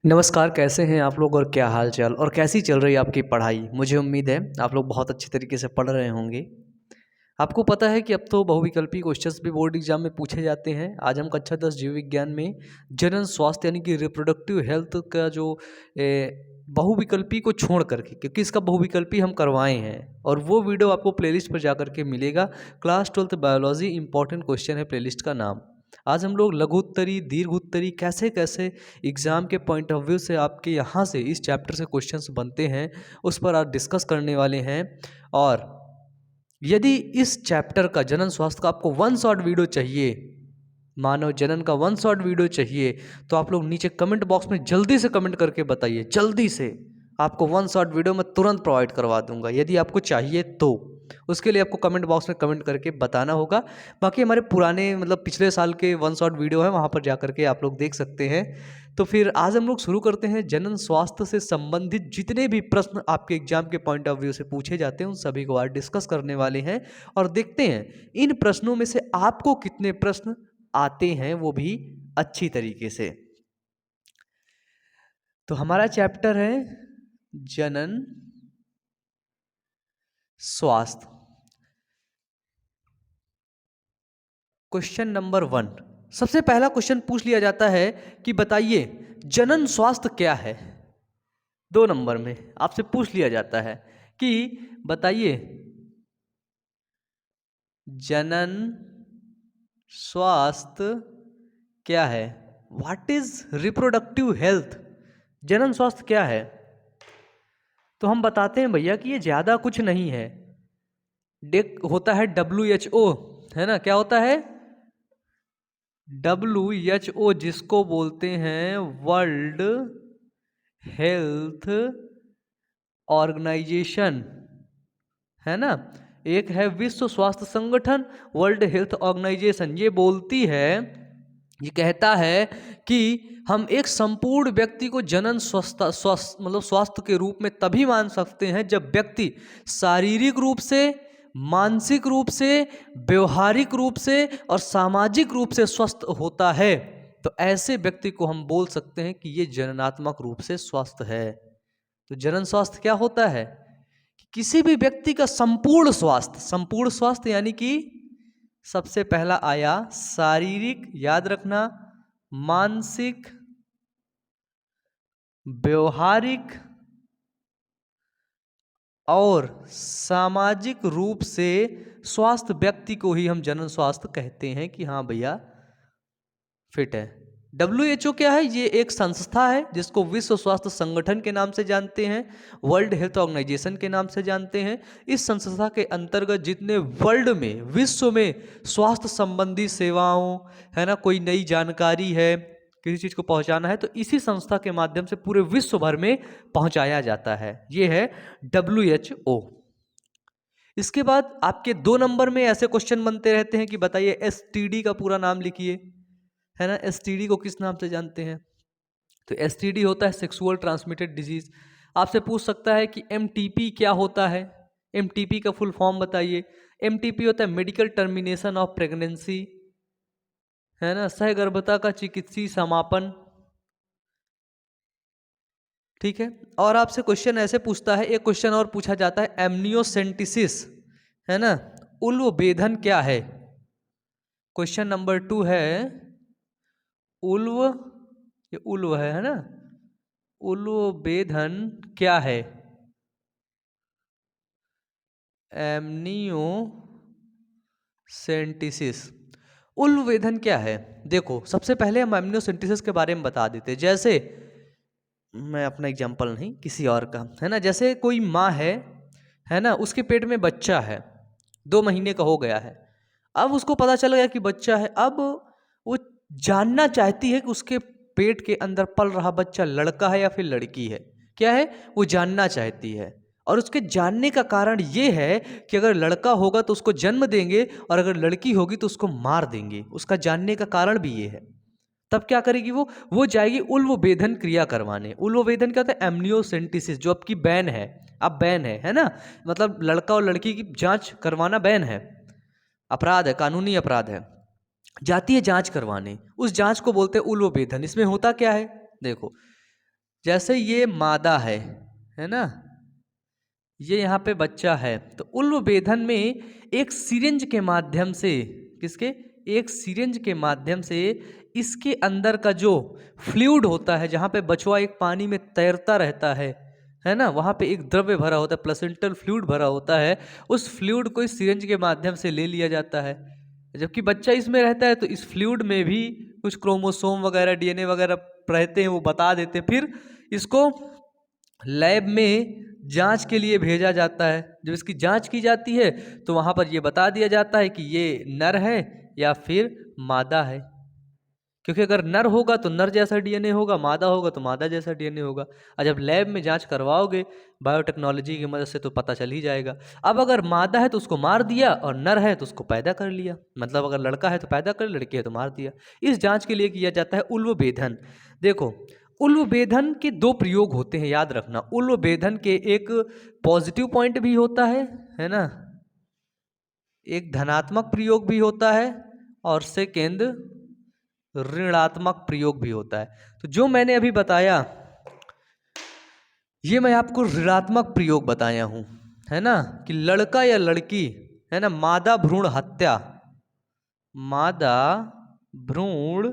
नमस्कार, कैसे हैं आप लोग और क्या हाल चाल और कैसी चल रही है आपकी पढ़ाई। मुझे उम्मीद है आप लोग बहुत अच्छे तरीके से पढ़ रहे होंगे। आपको पता है कि अब तो बहुविकल्पी क्वेश्चंस भी बोर्ड एग्जाम में पूछे जाते हैं। आज हम कक्षा 10 जीव विज्ञान में जनन स्वास्थ्य यानी कि रिप्रोडक्टिव हेल्थ का जो बहुविकल्पी को छोड़ करके, क्योंकि इसका बहुविकल्पी हम करवाए हैं और वो वीडियो आपको प्लेलिस्ट पर जा करके मिलेगा। Class 12th biology important question है प्लेलिस्ट का नाम। आज हम लोग लघु उत्तरी, दीर्घ उत्तरी, कैसे कैसे एग्जाम के पॉइंट ऑफ व्यू से आपके यहाँ से इस चैप्टर से क्वेश्चंस बनते हैं उस पर आज डिस्कस करने वाले हैं। और यदि इस चैप्टर का जनन स्वास्थ्य का आपको वन शॉट वीडियो चाहिए, मानव जनन का वन शॉट वीडियो चाहिए, तो आप लोग नीचे कमेंट बॉक्स में जल्दी से कमेंट करके बताइए। जल्दी से आपको वन शॉट वीडियो मैं तुरंत प्रोवाइड करवा दूंगा यदि आपको चाहिए तो। उसके लिए आपको कमेंट बॉक्स में कमेंट करके बताना होगा। बाकी हमारे पुराने मतलब पिछले साल के वन शॉट वीडियो है, वहाँ पर जा करके आप लोग देख सकते हैं। तो फिर आज हम लोग शुरू करते हैं। जनन स्वास्थ्य से संबंधित जितने भी प्रश्न आपके एग्जाम के पॉइंट ऑफ व्यू से पूछे जाते हैं उन सभी को आज डिस्कस करने वाले हैं और देखते हैं इन प्रश्नों में से आपको कितने प्रश्न आते हैं, वो भी अच्छी तरीके से। तो हमारा चैप्टर है जनन स्वास्थ्य। क्वेश्चन नंबर 1, सबसे पहला क्वेश्चन पूछ लिया जाता है कि बताइए जनन स्वास्थ्य क्या है। 2 नंबर में आपसे पूछ लिया जाता है कि बताइए जनन स्वास्थ्य क्या है। What is reproductive health. जनन स्वास्थ्य क्या है। तो हम बताते हैं भैया कि ये ज़्यादा कुछ नहीं है। डेक होता है WHO, है ना। क्या होता है WHO, जिसको बोलते हैं वर्ल्ड हेल्थ ऑर्गेनाइजेशन, है ना। एक है विश्व स्वास्थ्य संगठन, वर्ल्ड हेल्थ ऑर्गेनाइजेशन। ये बोलती है, ये कहता है कि हम एक संपूर्ण व्यक्ति को जनन स्वास्थ्य के रूप में तभी मान सकते हैं जब व्यक्ति शारीरिक रूप से, मानसिक रूप से, व्यवहारिक रूप से और सामाजिक रूप से स्वस्थ होता है। तो ऐसे व्यक्ति को हम बोल सकते हैं कि ये जननात्मक रूप से स्वस्थ है। तो जनन स्वास्थ्य क्या होता है कि किसी भी व्यक्ति का संपूर्ण स्वास्थ्य, संपूर्ण स्वास्थ्य यानी कि सबसे पहला आया शारीरिक, याद रखना, मानसिक, व्यवहारिक और सामाजिक रूप से स्वास्थ्य व्यक्ति को ही हम जनन स्वास्थ्य कहते हैं कि हाँ भैया फिट है। WHO क्या है, ये एक संस्था है जिसको विश्व स्वास्थ्य संगठन के नाम से जानते हैं, वर्ल्ड हेल्थ ऑर्गेनाइजेशन के नाम से जानते हैं। इस संस्था के अंतर्गत जितने वर्ल्ड में, विश्व में स्वास्थ्य संबंधी सेवाओं, है ना, कोई नई जानकारी है, किसी चीज़ को पहुंचाना है, तो इसी संस्था के माध्यम से पूरे विश्व भर में पहुंचाया जाता है। ये है WHO। इसके बाद आपके 2 नंबर में ऐसे क्वेश्चन बनते रहते हैं कि बताइए STD का पूरा नाम लिखिए, है ना। STD को किस नाम से जानते हैं। तो STD होता है सेक्सुअल ट्रांसमिटेड डिजीज। आपसे पूछ सकता है कि MTP क्या होता है। MTP का फुल फॉर्म बताइए। MTP होता है मेडिकल टर्मिनेशन ऑफ प्रेगनेंसी, है ना, सहगर्भता का चिकित्सीय समापन, ठीक है। और आपसे क्वेश्चन ऐसे पूछता है, एक क्वेश्चन और पूछा जाता है एमनियोसेंटिसिस, है ना, उल्व बेधन क्या है। क्वेश्चन नंबर 2 है उल्व, ये उल्व है ना, उल्व बेधन क्या है। एमनियोसेंटिसिस, उल्व वेधन क्या है। देखो सबसे पहले हम एमनियोसेंटिसिस के बारे में बता देते। जैसे मैं अपना एग्जांपल नहीं, किसी और का, है ना। जैसे कोई माँ है ना, उसके पेट में बच्चा है, 2 महीने का हो गया है। अब उसको पता चल गया कि बच्चा है। अब वो जानना चाहती है कि उसके पेट के अंदर पल रहा बच्चा लड़का है या फिर लड़की है। क्या है, वो जानना चाहती है। और उसके जानने का कारण ये है कि अगर लड़का होगा तो उसको जन्म देंगे और अगर लड़की होगी तो उसको मार देंगे। उसका जानने का कारण भी ये है। तब क्या करेगी वो जाएगी उल्व वेधन क्रिया करवाने। उल्व वेधन क्या होता है, एमनियोसेंटिसिस, जो आपकी बैन है, अब बैन है ना, मतलब लड़का और लड़की की जांच करवाना बैन है, अपराध है, कानूनी अपराध है। जाती है जांच करवाने, उस जांच को बोलते हैं उल्व वेधन। इसमें होता क्या है, देखो जैसे ये मादा है ना, ये यहाँ पे बच्चा है, तो उल्व बेधन में एक सिरिंज के माध्यम से, किसके, एक सिरिंज के माध्यम से इसके अंदर का जो फ्लूइड होता है, जहाँ पे बछवा एक पानी में तैरता रहता है ना, वहाँ पे एक द्रव्य भरा होता है, प्लेसेंटल फ्लूइड भरा होता है, उस फ्लूइड को इस सिरिंज के माध्यम से ले लिया जाता है। जबकि बच्चा इसमें रहता है तो इस फ्लूइड में भी कुछ क्रोमोसोम वगैरह, डीएनए वगैरह रहते हैं, वो बता देते हैं। फिर इसको लैब में जांच के लिए भेजा जाता है। जब इसकी जांच की जाती है तो वहाँ पर ये बता दिया जाता है कि ये नर है या फिर मादा है, क्योंकि अगर नर होगा तो नर जैसा डीएनए होगा, मादा होगा तो मादा जैसा डीएनए होगा। और जब लैब में जांच करवाओगे बायोटेक्नोलॉजी की मदद से तो पता चल ही जाएगा। अब अगर मादा है तो उसको मार दिया और नर है तो उसको पैदा कर लिया, मतलब अगर लड़का है तो पैदा कर, लड़की है तो मार दिया। इस जांच के लिए किया जाता है उल्व बेधन। देखो, उल्व बेधन के दो प्रयोग होते हैं, याद रखना। उल्व बेधन के एक पॉजिटिव पॉइंट भी होता है ना, एक धनात्मक प्रयोग भी होता है, और सेकेंड ऋणात्मक प्रयोग भी होता है। तो जो मैंने अभी बताया ये मैं आपको ऋणात्मक प्रयोग बताया हूं, है ना, कि लड़का या लड़की, है ना, मादा भ्रूण हत्या, मादा भ्रूण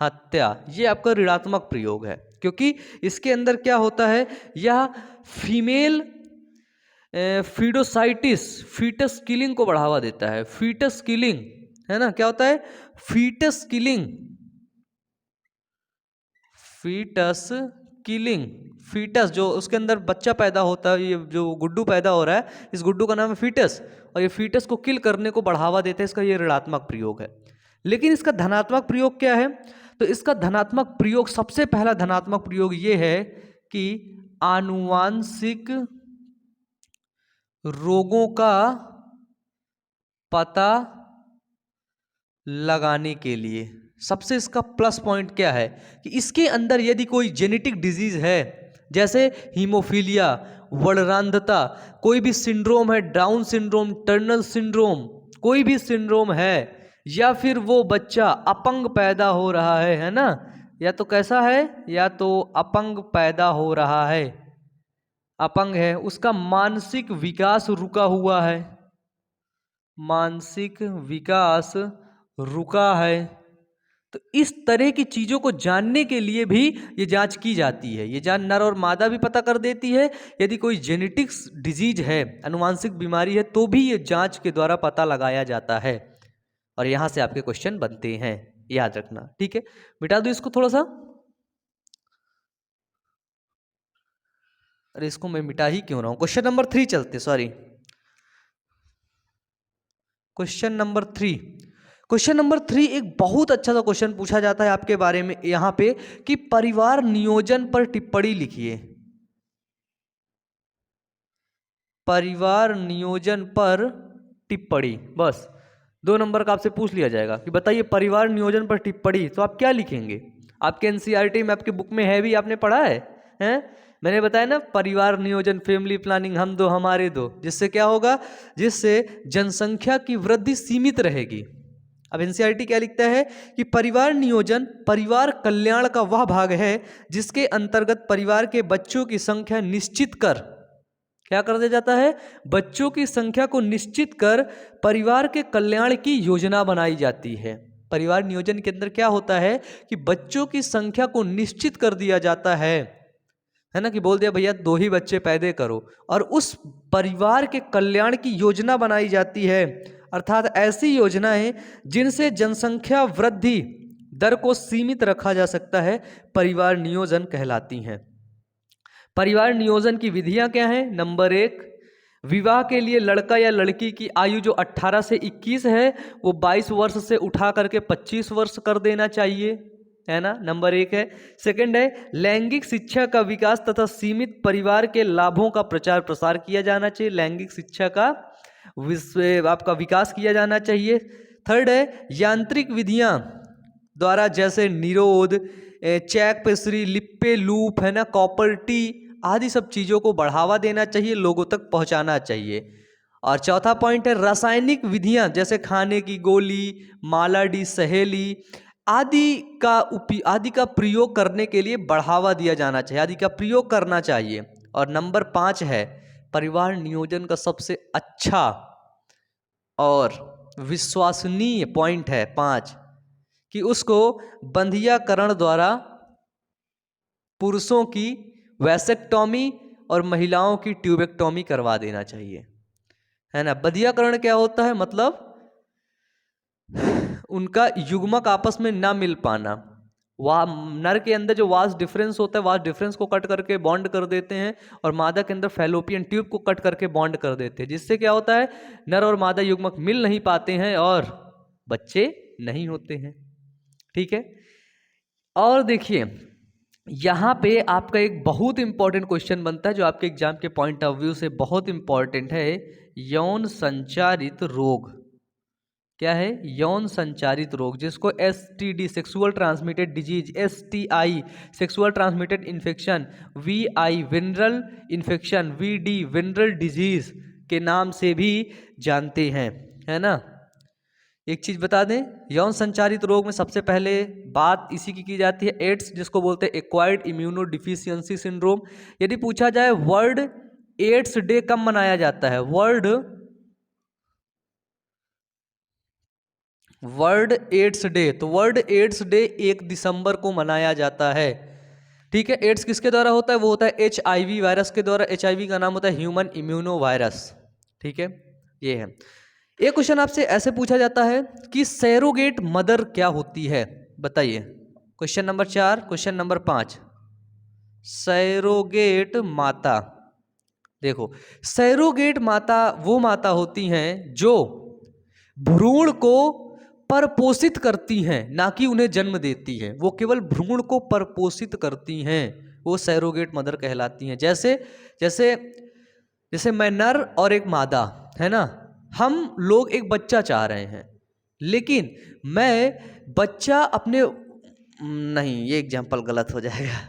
हत्या, ये आपका ऋणात्मक प्रयोग है, क्योंकि इसके अंदर क्या होता है, यह फीमेल फीडोसाइटिस, फीटस किलिंग को बढ़ावा देता है। फीटस किलिंग, है ना, क्या होता है, foetus killing, foetus killing, foetus जो उसके अंदर बच्चा पैदा होता है, ये जो गुड्डू पैदा हो रहा है, इस गुड्डू का नाम है फीटस, और ये फीटस को किल करने को बढ़ावा देते हैं, इसका ये ऋणात्मक प्रयोग है। लेकिन इसका धनात्मक प्रयोग क्या है, तो इसका धनात्मक प्रयोग, सबसे पहला धनात्मक प्रयोग ये है कि आनुवांशिक रोगों का पता लगाने के लिए सबसे इसका प्लस पॉइंट क्या है कि इसके अंदर यदि कोई जेनेटिक डिजीज है, जैसे हीमोफीलिया, वर्णरांधता, कोई भी सिंड्रोम है, डाउन सिंड्रोम, टर्नर सिंड्रोम, कोई भी सिंड्रोम है, या फिर वो बच्चा अपंग पैदा हो रहा है ना, या तो कैसा है, या तो अपंग पैदा हो रहा है, अपंग है, उसका मानसिक विकास रुका हुआ है, मानसिक विकास रुका है, तो इस तरह की चीजों को जानने के लिए भी ये जांच की जाती है। ये जांच नर और मादा भी पता कर देती है, यदि कोई जेनेटिक्स डिजीज है, अनुवांशिक बीमारी है, तो भी ये जांच के द्वारा पता लगाया जाता है। और यहां से आपके क्वेश्चन बनते हैं, याद रखना, ठीक है। मिटा दो इसको थोड़ा सा, अरे इसको मैं मिटा ही क्यों रहा हूं। क्वेश्चन नंबर 3 चलते, sorry, question number 3। Question number 3 एक बहुत अच्छा सा क्वेश्चन पूछा जाता है आपके बारे में यहां पे कि परिवार नियोजन पर टिप्पणी लिखिए। परिवार नियोजन पर टिप्पणी, बस 2 नंबर का आपसे पूछ लिया जाएगा कि बताइए परिवार नियोजन पर टिप्पणी, तो आप क्या लिखेंगे। आपके एनसीईआरटी में, आपके बुक में है भी, आपने पढ़ा है? मैंने बताया ना, परिवार नियोजन, फैमिली प्लानिंग, हम दो हमारे दो, जिससे क्या होगा, जिससे जनसंख्या की वृद्धि सीमित रहेगी। अब एनसीईआरटी क्या लिखता है कि परिवार नियोजन परिवार कल्याण का वह भाग है जिसके अंतर्गत परिवार के बच्चों की संख्या निश्चित कर, क्या कर दिया जाता है, बच्चों की संख्या को निश्चित कर परिवार के कल्याण की योजना बनाई जाती है। परिवार नियोजन के अंदर क्या होता है कि बच्चों की संख्या को निश्चित कर दिया जाता है ना, कि बोल दिया भैया 2 ही बच्चे पैदा करो, और उस परिवार के कल्याण की योजना बनाई जाती है। अर्थात ऐसी योजनाएं जिनसे जनसंख्या वृद्धि दर को सीमित रखा जा सकता है, परिवार नियोजन कहलाती हैं। परिवार नियोजन की विधियां क्या हैं। नंबर 1, विवाह के लिए लड़का या लड़की की आयु जो 18 से 21 है वो 22 वर्ष से उठा करके 25 वर्ष कर देना चाहिए, है ना, नंबर 1 है। सेकंड है लैंगिक शिक्षा का विकास तथा सीमित परिवार के लाभों का प्रचार प्रसार किया जाना चाहिए, लैंगिक शिक्षा का आपका विकास किया जाना चाहिए। थर्ड है यांत्रिक विधियां द्वारा, जैसे निरोध, चैक पेसरी, लिप्पे लूप, है ना, कॉपर टी आदि सब चीज़ों को बढ़ावा देना चाहिए, लोगों तक पहुंचाना चाहिए। और चौथा पॉइंट है रासायनिक विधियां, जैसे खाने की गोली, माला डी सहेली आदि का प्रयोग करने के लिए बढ़ावा दिया जाना चाहिए, आदि का प्रयोग करना चाहिए। और नंबर 5 है परिवार नियोजन का सबसे अच्छा और विश्वसनीय पॉइंट है 5 कि उसको बंधियाकरण द्वारा पुरुषों की वैसेक्टॉमी और महिलाओं की ट्यूबेक्टॉमी करवा देना चाहिए, है ना। बंधियाकरण क्या होता है, मतलब उनका युग्मक आपस में ना मिल पाना। नर के अंदर जो वास डिफरेंस होता है, वास डिफरेंस को कट करके बॉन्ड कर देते हैं, और मादा के अंदर फैलोपियन ट्यूब को कट करके बॉन्ड कर देते हैं, जिससे क्या होता है नर और मादा युग्मक मिल नहीं पाते हैं और बच्चे नहीं होते हैं। ठीक है। और देखिए यहाँ पे आपका एक बहुत इंपॉर्टेंट क्वेश्चन बनता है जो आपके एग्जाम के पॉइंट ऑफ व्यू से बहुत इंपॉर्टेंट है। यौन संचारित रोग क्या है? यौन संचारित रोग, जिसको STD sexual transmitted disease, STI sexual transmitted infection, VI venereal infection, VD venereal disease के नाम से भी जानते हैं, है ना। एक चीज बता दें, यौन संचारित रोग में सबसे पहले बात इसी की जाती है एड्स, जिसको बोलते हैं एक्वायर्ड इम्यूनो डिफिशियंसी सिंड्रोम। यदि पूछा जाए वर्ल्ड एड्स डे कब मनाया जाता है, वर्ल्ड एड्स डे, तो वर्ल्ड एड्स डे 1 दिसंबर को मनाया जाता है। ठीक है। एड्स किसके द्वारा होता है? वो होता है HIV वायरस के द्वारा। HIV का नाम होता है ह्यूमन इम्यूनो वायरस। ठीक है, ये है। एक क्वेश्चन आपसे ऐसे पूछा जाता है कि सैरोगेट मदर क्या होती है, बताइए। Question number 4, question number 5, surrogate माता। देखो, सैरोगेट माता वो माता होती हैं जो भ्रूण को परपोषित करती हैं, ना कि उन्हें जन्म देती हैं। वो केवल भ्रूण को परपोषित करती हैं, वो सैरोगेट मदर कहलाती हैं। जैसे जैसे जैसे मैं नर और एक मादा, है ना, हम लोग एक बच्चा चाह रहे हैं, लेकिन मैं बच्चा अपने, नहीं ये एग्जाम्पल गलत हो जाएगा,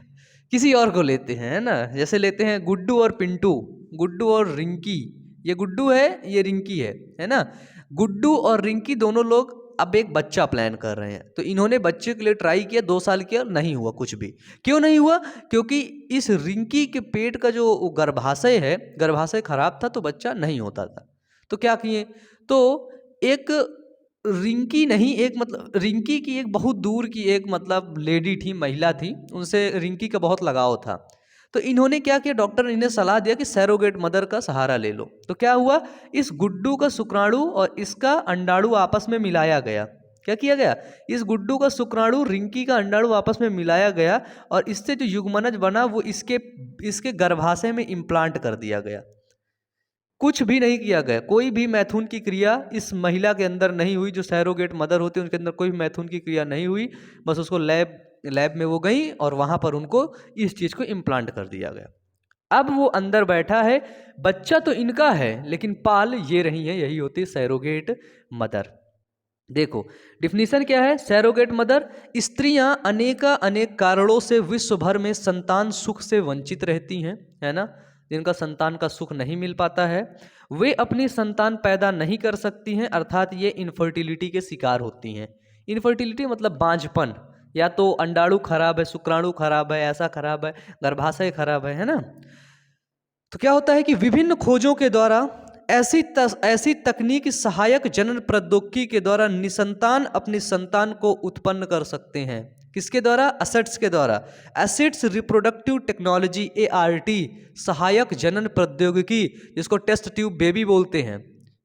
किसी और को लेते हैं, है ना। जैसे लेते हैं गुड्डू और पिंटू, गुड्डू और रिंकी, ये गुड्डू है ये रिंकी है ना। गुड्डू और रिंकी दोनों लोग अब एक बच्चा प्लान कर रहे हैं, तो इन्होंने बच्चे के लिए ट्राई किया, 2 साल किया, नहीं हुआ कुछ भी। क्यों नहीं हुआ? क्योंकि इस रिंकी के पेट का जो गर्भाशय है, गर्भाशय खराब था, तो बच्चा नहीं होता था। तो क्या किए, तो एक रिंकी नहीं, एक मतलब रिंकी की एक बहुत दूर की एक मतलब लेडी थी, महिला थी, उनसे रिंकी का बहुत लगाव था। तो इन्होंने क्या किया, डॉक्टर ने इन्हें सलाह दिया कि सैरोगेट मदर का सहारा ले लो। तो क्या हुआ, इस गुड्डू का शुक्राणु और इसका अंडाणु आपस में मिलाया गया। क्या किया गया, इस गुड्डू का शुक्राणु रिंकी का अंडाणु आपस में मिलाया गया, और इससे जो युग्मनज बना वो इसके गर्भाशय में इम्प्लांट कर दिया गया। कुछ भी नहीं किया गया, कोई भी मैथुन की क्रिया इस महिला के अंदर नहीं हुई, जो सैरोगेट मदर होती है उनके अंदर कोई भी मैथुन की क्रिया नहीं हुई। बस उसको लैब में वो गई और वहां पर उनको इस चीज को इम्प्लांट कर दिया गया। अब वो अंदर बैठा है, बच्चा तो इनका है, लेकिन पाल ये रही है, यही होती है सैरोगेट मदर। देखो डिफिनीशन क्या है, सैरोगेट मदर, स्त्रियां अनेक कारणों से विश्व भर में संतान सुख से वंचित रहती हैं, है ना, जिनका संतान का सुख नहीं मिल पाता है, वे अपनी संतान पैदा नहीं कर सकती हैं, अर्थात ये इनफर्टिलिटी के शिकार होती हैं। इनफर्टिलिटी मतलब बांझपन, या तो अंडाणु खराब है, शुक्राणु खराब है, ऐसा खराब है, गर्भाशय खराब है ना। तो क्या होता है कि विभिन्न खोजों के द्वारा ऐसी तकनीक सहायक जनन प्रौद्योगिकी के द्वारा निसंतान अपनी संतान को उत्पन्न कर सकते हैं। किसके द्वारा? असेट्स के द्वारा। एसिड्स रिप्रोडक्टिव टेक्नोलॉजी, ART, सहायक जनन प्रौद्योगिकी, जिसको टेस्ट ट्यूब बेबी बोलते हैं,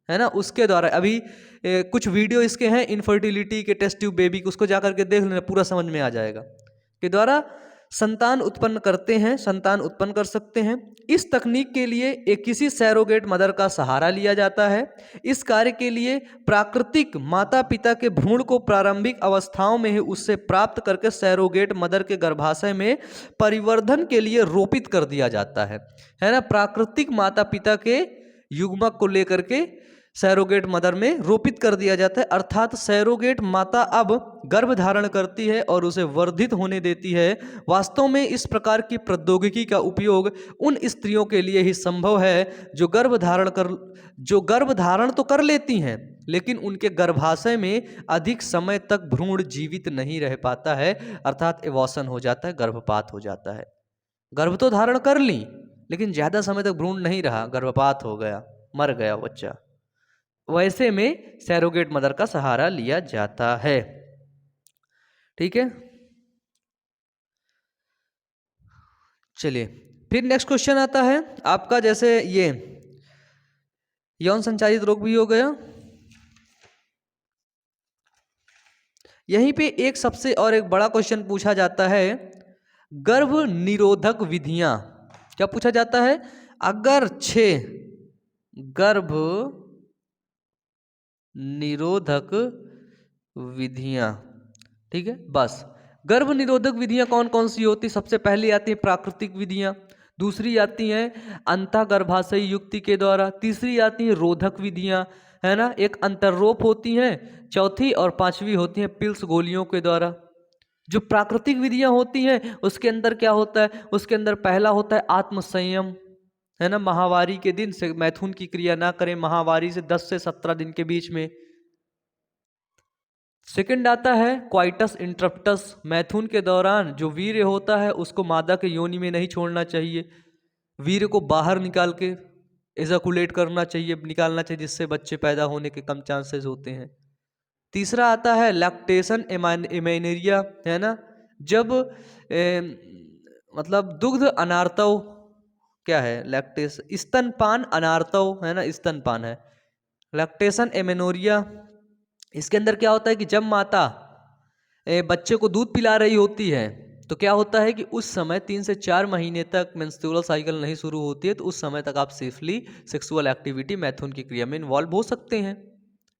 है ना, उसके द्वारा। अभी कुछ वीडियो इसके हैं इनफर्टिलिटी के, टेस्ट ट्यूब बेबी, उसको जाकर के देख लेना, पूरा समझ में आ जाएगा। के द्वारा संतान उत्पन्न करते हैं, संतान उत्पन्न कर सकते हैं। इस तकनीक के लिए एक किसी सैरोगेट मदर का सहारा लिया जाता है। इस कार्य के लिए प्राकृतिक माता पिता के भ्रूण को प्रारंभिक अवस्थाओं में ही उससे प्राप्त करके सैरोगेट मदर के गर्भाशय में परिवर्धन के लिए रोपित कर दिया जाता है ना। प्राकृतिक माता पिता के युग्मक को लेकर के सैरोगेट मदर में रोपित कर दिया जाता है, अर्थात सैरोगेट माता अब गर्भ धारण करती है और उसे वर्धित होने देती है। वास्तव में इस प्रकार की प्रौद्योगिकी का उपयोग उन स्त्रियों के लिए ही संभव है जो गर्भ धारण तो कर लेती हैं, लेकिन उनके गर्भाशय में अधिक समय तक भ्रूण जीवित नहीं रह पाता है, अर्थात एवॉशन हो जाता है, गर्भपात हो जाता है। गर्भ तो धारण कर ली लेकिन ज़्यादा समय तक भ्रूण नहीं रहा, गर्भपात हो गया, मर गया बच्चा। वैसे में सैरोगेट मदर का सहारा लिया जाता है। ठीक है, चलिए फिर नेक्स्ट क्वेश्चन आता है आपका, जैसे ये यौन संचारित रोग भी हो गया। यहीं पे एक सबसे और एक बड़ा क्वेश्चन पूछा जाता है, गर्भ निरोधक विधियां। क्या पूछा जाता है? अगर 6 गर्भ निरोधक विधियां, ठीक है, बस गर्भ निरोधक विधियां कौन कौन सी होती? सबसे पहले आती है प्राकृतिक विधियां, दूसरी आती हैं अंतःगर्भाशयी युक्ति के द्वारा, तीसरी आती है रोधक विधियां, है ना, एक अंतर्रोप होती हैं, चौथी और पांचवी होती हैं पिल्स गोलियों के द्वारा। जो प्राकृतिक विधियां होती हैं उसके अंदर क्या होता है? उसके अंदर पहला होता है आत्मसंयम, है ना, माहवारी के दिन से मैथुन की क्रिया ना करें, माहवारी से 10 से 17 दिन के बीच में। सेकंड आता है क्वाइटस इंटरप्टस, मैथुन के दौरान जो वीर्य होता है उसको मादा के योनि में नहीं छोड़ना चाहिए, वीर्य को बाहर निकाल के एजाकुलेट करना चाहिए, निकालना चाहिए, जिससे बच्चे पैदा होने के कम चांसेस होते हैं। तीसरा आता है लैक्टेशन एमेनेरिया, है ना, जब मतलब दुग्ध अनार्तव, क्या है लैक्टेस, स्तनपान अनार्तव, है ना, स्तनपान है, लैक्टेशन एमेनोरिया। इसके अंदर क्या होता है कि जब माता बच्चे को दूध पिला रही होती है तो क्या होता है कि उस समय 3 से 4 महीने तक मेंस्ट्रुअल साइकिल नहीं शुरू होती है, तो उस समय तक आप सेफली सेक्सुअल एक्टिविटी मैथुन की क्रिया में इन्वॉल्व हो सकते हैं।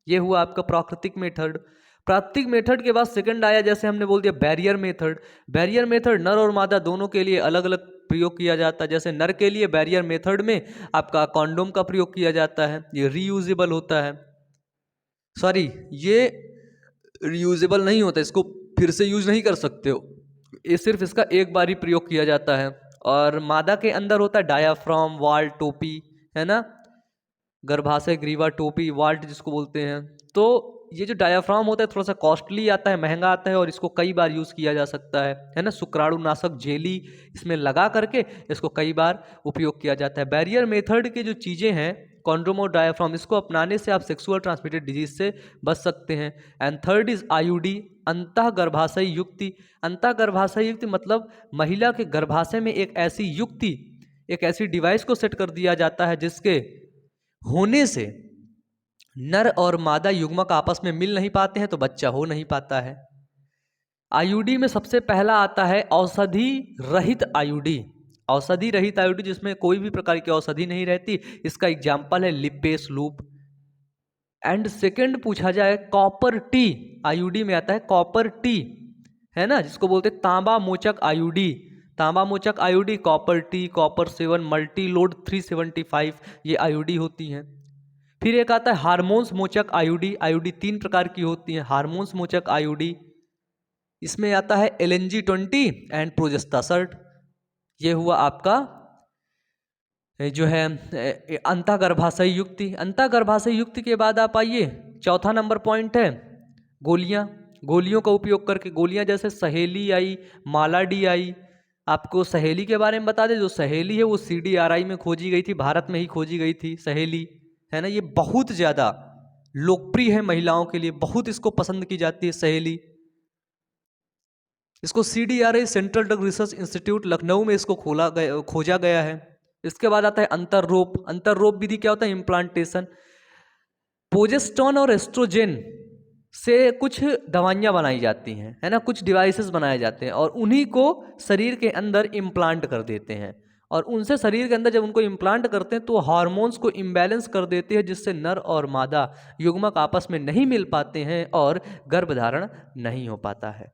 ये हुआ आपका प्राकृतिक मेथड। प्राकृतिक मेथड के बाद सेकंड आया, जैसे हमने बोल दिया बैरियर मेथड। बैरियर मेथड नर और मादा दोनों के लिए अलग अलग प्रयोग किया जाता है। जैसे नर के लिए बैरियर मेथड में आपका कॉन्डोम का प्रयोग किया जाता है, ये रीयूजेबल होता है, सॉरी ये रीयूजेबल नहीं होता, इसको फिर से यूज नहीं कर सकते हो, ये सिर्फ इसका एक बार ही प्रयोग किया जाता है। और मादा के अंदर होता है डायाफ्राम, वाल्ट, टोपी, है ना, गर्भाशय ग्रीवा, टोपी, वाल्ट जिसको बोलते हैं। तो ये जो डायाफ्राम होता है थोड़ा सा कॉस्टली आता है, महंगा आता है, और इसको कई बार यूज़ किया जा सकता है ना, शुक्राणुनाशक जेली इसमें लगा करके इसको कई बार उपयोग किया जाता है। बैरियर मेथड के जो चीज़ें हैं कॉन्डोम और डायाफ्राम, इसको अपनाने से आप सेक्सुअल ट्रांसमिटेड डिजीज से बच सकते हैं। एंड थर्ड इज आईयूडी, अंतः गर्भाशयी युक्ति। अंतः गर्भाशयी युक्ति मतलब महिला के गर्भाशय में एक ऐसी युक्ति, एक ऐसी डिवाइस को सेट कर दिया जाता है जिसके होने से नर और मादा युग्मक आपस में मिल नहीं पाते हैं तो बच्चा हो नहीं पाता है। आईयूडी में सबसे पहला आता है औषधि रहित आईयूडी। औषधि रहित आईयूडी जिसमें कोई भी प्रकार की औषधि नहीं रहती, इसका एग्जाम्पल है लिपेस लूप। एंड सेकंड पूछा जाए कॉपर टी, आईयूडी में आता है कॉपर टी, है ना, जिसको बोलते हैं तांबा मोचक आईयूडी। तांबा मोचक IUD, copper T, copper 7, multi load 375, ये आईयूडी होती हैं। फिर एक आता है हार्मोन्स मोचक आईयूडी। आईयूडी 3 प्रकार की होती हैं। हार्मोन्स मोचक आईयूडी, इसमें आता है LNG-20 एंड प्रोजेस्टासर्ट। ये हुआ आपका जो है अंतःगर्भाशयी युक्ति। अंतःगर्भाशयी युक्ति के बाद आप आइए, चौथा नंबर पॉइंट है गोलियां। गोलियों का उपयोग करके, गोलियां जैसे सहेली आई, मालाडी आई। आपको सहेली के बारे में बता दें, जो सहेली है वो CDRI में खोजी गई थी, भारत में ही खोजी गई थी सहेली, है ना, ये बहुत ज़्यादा लोकप्रिय है महिलाओं के लिए, बहुत इसको पसंद की जाती है सहेली। इसको CDRI central drug research institute Lucknow में इसको खोजा गया है। इसके बाद आता है अंतर्रोप। अंतर्रोप विधि क्या होता है? इम्प्लांटेशन। प्रोजेस्टेरोन और एस्ट्रोजेन से कुछ दवाइयाँ बनाई जाती हैं, है ना, कुछ डिवाइसेस बनाए जाते हैं और उन्हीं को शरीर के अंदर इम्प्लांट कर देते हैं। और उनसे शरीर के अंदर जब उनको इम्प्लांट करते हैं तो हार्मोन्स को इम्बैलेंस कर देते हैं, जिससे नर और मादा युग्मक आपस में नहीं मिल पाते हैं और गर्भधारण नहीं हो पाता है।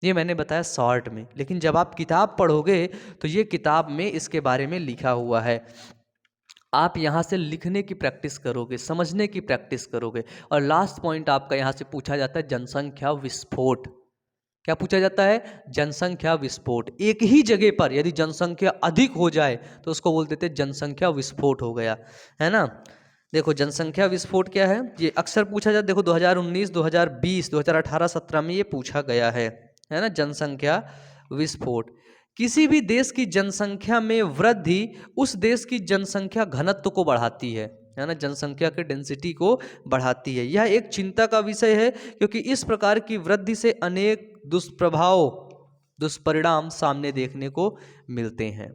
ये मैंने बताया शॉर्ट में, लेकिन जब आप किताब पढ़ोगे तो ये किताब में इसके बारे में लिखा हुआ है। आप यहाँ से लिखने की प्रैक्टिस करोगे, समझने की प्रैक्टिस करोगे। और लास्ट पॉइंट आपका यहाँ से पूछा जाता है जनसंख्या विस्फोट। क्या पूछा जाता है? जनसंख्या विस्फोट। एक ही जगह पर यदि जनसंख्या अधिक हो जाए तो उसको बोल देते हैं जनसंख्या विस्फोट हो गया, है ना। देखो जनसंख्या विस्फोट क्या है, ये अक्सर पूछा जाता है। देखो 2019, 2020, 2018, 17 में ये पूछा गया है ना। जनसंख्या विस्फोट, किसी भी देश की जनसंख्या में वृद्धि उस देश की जनसंख्या घनत्व को बढ़ाती है ना, जनसंख्या के डेंसिटी को बढ़ाती है। यह एक चिंता का विषय है क्योंकि इस प्रकार की वृद्धि से अनेक दुष्परिणाम सामने देखने को मिलते हैं,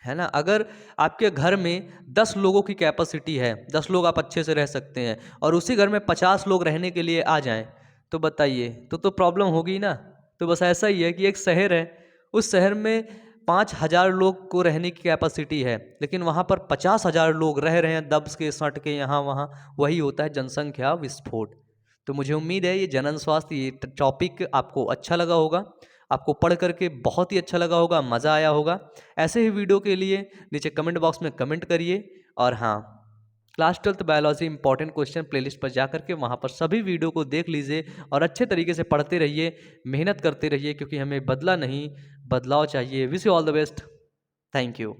है ना। अगर आपके घर में 10 लोगों की कैपेसिटी है, 10 लोग आप अच्छे से रह सकते हैं, और उसी घर में 50 लोग रहने के लिए आ जाएं, तो बताइए, तो प्रॉब्लम होगी ना। तो बस ऐसा ही है कि एक शहर है, उस शहर में 5,000 लोग को रहने की कैपेसिटी है, लेकिन वहाँ पर 50,000 लोग रह रहे हैं दब्स के सट के यहाँ वहाँ। वही होता है जनसंख्या विस्फोट। तो मुझे उम्मीद है ये जनन स्वास्थ्य, ये टॉपिक आपको अच्छा लगा होगा, आपको पढ़ करके बहुत ही अच्छा लगा होगा, मज़ा आया होगा। ऐसे ही वीडियो के लिए नीचे कमेंट बॉक्स में कमेंट करिए। और हाँ, class 12th biology important question playlist पर जा करके वहाँ पर सभी वीडियो को देख लीजिए और अच्छे तरीके से पढ़ते रहिए, मेहनत करते रहिए, क्योंकि हमें बदला नहीं, बदलाव चाहिए। Wish you all the best. Thank you.